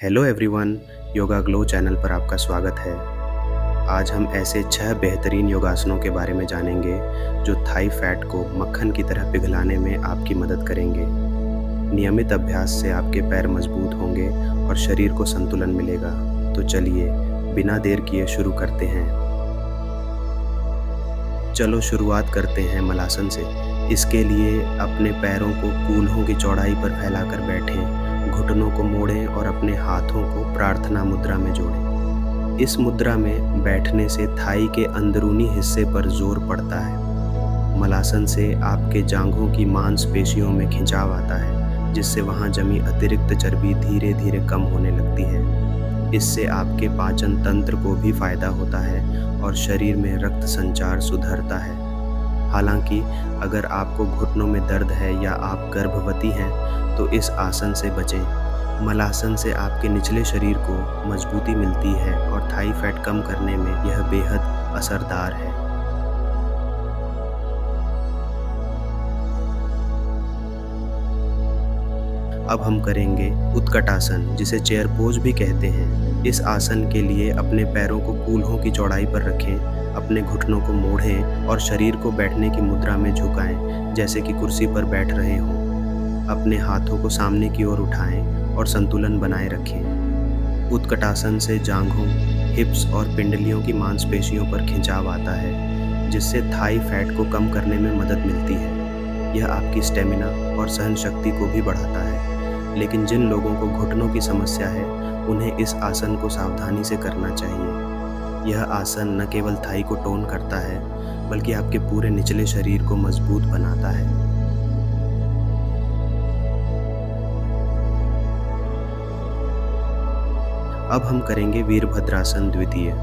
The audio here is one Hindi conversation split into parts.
Hello everyone, yoga glow channel पर आपका स्वागत है। आज हम ऐसे 6 बेहतरीन योगासनों के बारे में जानेंगे जो थाई फैट को मक्खन की तरह पिघलाने में आपकी मदद करेंगे। नियमित अभ्यास से आपके पैर मजबूत होंगे और शरीर को संतुलन मिलेगा। तो चलिए बिना देर किए शुरू करते हैं। चलो शुरुआत करते हैं मलासन से। इसके लिए अपने पैरों को कूल्हों की चौड़ाई पर फैलाकर बैठें, घुटनों को मोड़ें और अपने हाथों को प्रार्थना मुद्रा में जोड़ें। इस मुद्रा में बैठने से थाई के अंदरूनी हिस्से पर जोर पड़ता है। मलासन से आपके जांघों की मांसपेशियों में खिंचाव आता है, जिससे वहां जमी अतिरिक्त चर्बी धीरे धीरे कम होने लगती है। इससे आपके पाचन तंत्र को भी फायदा होता है और शरीर में रक्त संचार सुधरता है। हालांकि अगर आपको घुटनों में दर्द है या आप गर्भवती हैं तो इस आसन से बचें। मलासन से आपके निचले शरीर को मजबूती मिलती है और थाई फैट कम करने में यह बेहद असरदार है। अब हम करेंगे उत्कटासन, जिसे चेयर पोज भी कहते हैं। इस आसन के लिए अपने पैरों को कूल्हों की चौड़ाई पर रखें, अपने घुटनों को मोड़ें और शरीर को बैठने की मुद्रा में झुकाएं, जैसे कि कुर्सी पर बैठ रहे हों। अपने हाथों को सामने की ओर उठाएं और संतुलन बनाए रखें। उत्कटासन से जांघों, हिप्स और पिंडलियों की मांसपेशियों पर खिंचाव आता है, जिससे थाई फैट को कम करने में मदद मिलती है। यह आपकी स्टेमिना और सहन शक्ति को भी बढ़ाता है। लेकिन जिन लोगों को घुटनों की समस्या है, उन्हें इस आसन को सावधानी से करना चाहिए। यह आसन न केवल थाई को टोन करता है, बल्कि आपके पूरे निचले शरीर को मजबूत बनाता है। अब हम करेंगे वीरभद्रासन द्वितीय।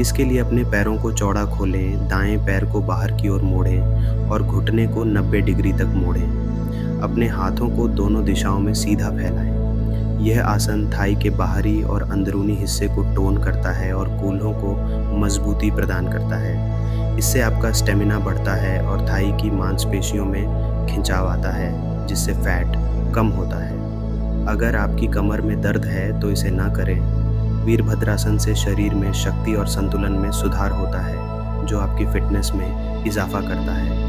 इसके लिए अपने पैरों को चौड़ा खोलें, दाएं पैर को बाहर की ओर मोड़ें और घुटने को 90 डिग्री तक मोड़ें। अपने हाथों को दोनों दिशाओं में सीधा फैलाएं। यह आसन थाई के बाहरी और अंदरूनी हिस्से को टोन करता है और कूल्हों को मजबूती प्रदान करता है। इससे आपका स्टेमिना बढ़ता है और थाई की मांसपेशियों में खिंचाव आता है, जिससे फैट कम होता है। अगर आपकी कमर में दर्द है तो इसे ना करें। वीरभद्रासन से शरीर में शक्ति और संतुलन में सुधार होता है, जो आपकी फिटनेस में इजाफा करता है।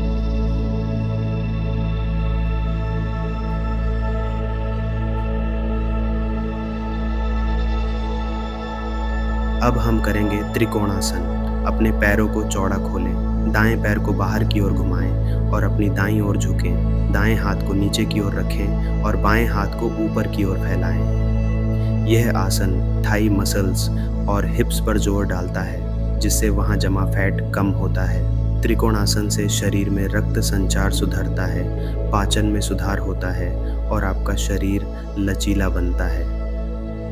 अब हम करेंगे त्रिकोणासन। अपने पैरों को चौड़ा खोलें, दाएं पैर को बाहर की ओर घुमाएं और अपनी दाईं ओर झुकें। दाएं हाथ को नीचे की ओर रखें और बाएं हाथ को ऊपर की ओर फैलाएं। यह आसन थाई मसल्स और हिप्स पर जोर डालता है, जिससे वहां जमा फैट कम होता है। त्रिकोणासन से शरीर में रक्त संचार सुधरता है, पाचन में सुधार होता है और आपका शरीर लचीला बनता है।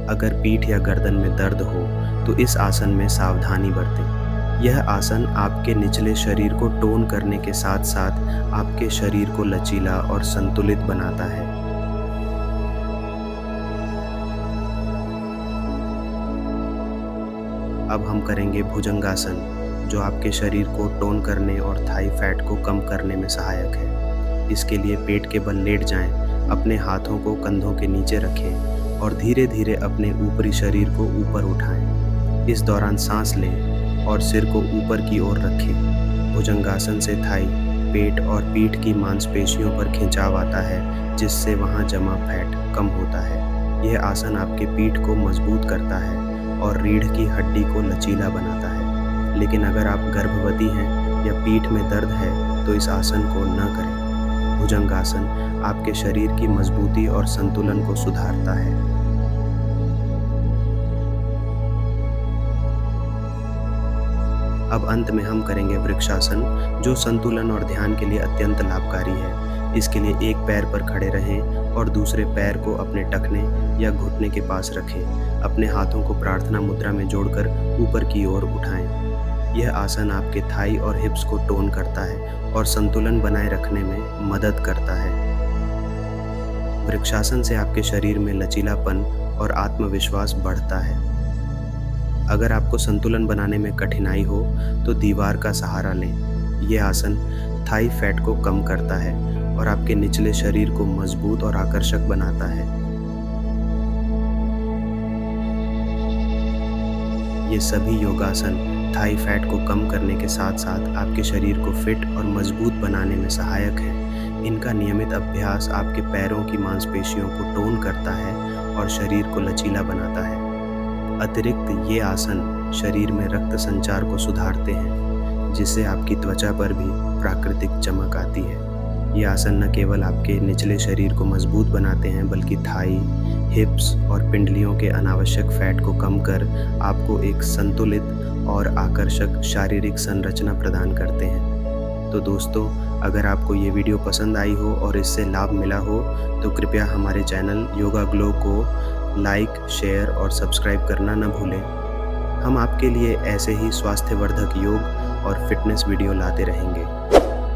अगर पीठ या गर्दन में दर्द हो तो इस आसन में सावधानी बरतें। यह आसन आपके निचले शरीर को टोन करने के साथ साथ आपके शरीर को लचीला और संतुलित बनाता है। अब हम करेंगे भुजंगासन, जो आपके शरीर को टोन करने और थाई फैट को कम करने में सहायक है। इसके लिए पेट के बल लेट जाएं, अपने हाथों को कंधों के नीचे रखें और धीरे धीरे अपने ऊपरी शरीर को ऊपर उठाएं। इस दौरान सांस लें और सिर को ऊपर की ओर रखें। भुजंगासन से थाई, पेट और पीठ की मांसपेशियों पर खिंचाव आता है, जिससे वहां जमा फैट कम होता है। यह आसन आपके पीठ को मजबूत करता है और रीढ़ की हड्डी को लचीला बनाता है। लेकिन अगर आप गर्भवती हैं या पीठ में दर्द है तो इस आसन को न करें। भुजंगासन आपके शरीर की मजबूती और संतुलन को सुधारता है। अब अंत में हम करेंगे वृक्षासन, जो संतुलन और ध्यान के लिए अत्यंत लाभकारी है। इसके लिए एक पैर पर खड़े रहें और दूसरे पैर को अपने टखने या घुटने के पास रखें। अपने हाथों को प्रार्थना मुद्रा में जोड़कर ऊपर की ओर उठाएं। यह आसन आपके थाई और हिप्स को टोन करता है और संतुलन बनाए रखने में मदद करता है। वृक्षासन से आपके शरीर में लचीलापन और आत्मविश्वास बढ़ता है। अगर आपको संतुलन बनाने में कठिनाई हो तो दीवार का सहारा लें। यह आसन थाई फैट को कम करता है और आपके निचले शरीर को मजबूत और आकर्षक बनाता है। ये सभी योगासन थाई फैट को कम करने के साथ साथ आपके शरीर को फिट और मजबूत बनाने में सहायक है। इनका नियमित अभ्यास आपके पैरों की मांसपेशियों को टोन करता है और शरीर को लचीला बनाता है। अतिरिक्त ये आसन शरीर में रक्त संचार को सुधारते हैं, जिससे आपकी त्वचा पर भी प्राकृतिक चमक आती है। ये आसन न केवल आपके निचले शरीर को मजबूत बनाते हैं, बल्कि थाई, हिप्स और पिंडलियों के अनावश्यक फैट को कम कर आपको एक संतुलित और आकर्षक शारीरिक संरचना प्रदान करते हैं। तो दोस्तों, अगर आपको ये वीडियो पसंद आई हो और इससे लाभ मिला हो तो कृपया हमारे चैनल योगा ग्लो को लाइक, शेयर और सब्सक्राइब करना न भूलें। हम आपके लिए ऐसे ही स्वास्थ्यवर्धक योग और फिटनेस वीडियो लाते रहेंगे।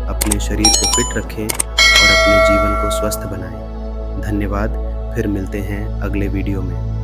अपने शरीर को फिट रखें और अपने जीवन को स्वस्थ बनाएं। धन्यवाद। फिर मिलते हैं अगले वीडियो में।